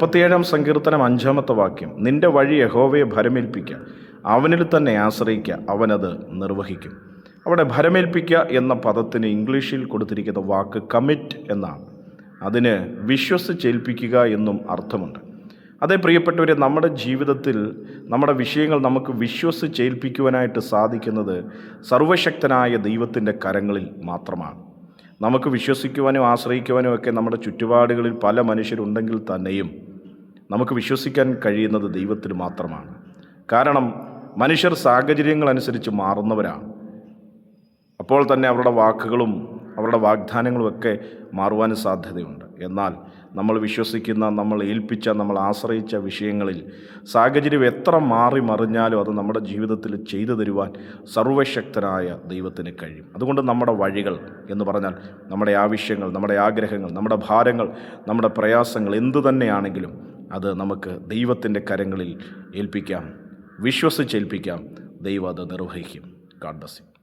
37-ാം സങ്കീർത്തനം 5-ാമത്തെ വാക്യം, നിന്റെ വഴി യഹോവയെ ഭരമേൽപ്പിക്കുക, അവനിൽ തന്നെ ആശ്രയിക്കുക, അവനത് നിർവഹിക്കും. അവിടെ ഭരമേൽപ്പിക്കുക എന്ന പദത്തിന് ഇംഗ്ലീഷിൽ കൊടുത്തിരിക്കുന്ന വാക്ക് കമ്മിറ്റ് എന്നാണ്. അതിന് വിശ്വസിച്ചേൽപ്പിക്കുക എന്നും അർത്ഥമുണ്ട്. അതേ പ്രിയപ്പെട്ടവരെ, നമ്മുടെ ജീവിതത്തിൽ നമ്മുടെ വിഷയങ്ങൾ നമുക്ക് വിശ്വസിച്ചേൽപ്പിക്കുവാനായിട്ട് സാധിക്കുന്നത് സർവശക്തനായ ദൈവത്തിൻ്റെ കരങ്ങളിൽ മാത്രമാണ്. നമുക്ക് വിശ്വസിക്കുവാനും ആശ്രയിക്കുവാനും ഒക്കെ നമ്മുടെ ചുറ്റുപാടുകളിൽ പല മനുഷ്യരുണ്ടെങ്കിൽ തന്നെയും നമുക്ക് വിശ്വസിക്കാൻ കഴിയുന്നത് ദൈവത്തിൽ മാത്രമാണ്. കാരണം മനുഷ്യർ സാഹചര്യങ്ങളനുസരിച്ച് മാറുന്നവരാണ്. അപ്പോൾ തന്നെ അവരുടെ വാക്കുകളും അവരുടെ വാഗ്ദാനങ്ങളും ഒക്കെ മാറുവാനും സാധ്യതയുണ്ട്. എന്നാൽ നമ്മൾ വിശ്വസിക്കുന്ന, നമ്മൾ ഏൽപ്പിച്ച, നമ്മൾ ആശ്രയിച്ച വിഷയങ്ങളിൽ സാഹചര്യം എത്ര മാറി മറിഞ്ഞാലും അത് നമ്മുടെ ജീവിതത്തിൽ ചെയ്തു തരുവാൻ സർവശക്തനായ ദൈവത്തിന് കഴിയും. അതുകൊണ്ട് നമ്മുടെ വഴികൾ എന്ന് പറഞ്ഞാൽ നമ്മുടെ ആവശ്യങ്ങൾ, നമ്മുടെ ആഗ്രഹങ്ങൾ, നമ്മുടെ ഭാരങ്ങൾ, നമ്മുടെ പ്രയാസങ്ങൾ എന്തു തന്നെയാണെങ്കിലും അത് നമുക്ക് ദൈവത്തിൻ്റെ കരങ്ങളിൽ ഏൽപ്പിക്കാം, വിശ്വസിച്ചേൽപ്പിക്കാം. ദൈവം അത് നിർവഹിക്കും. God bless you.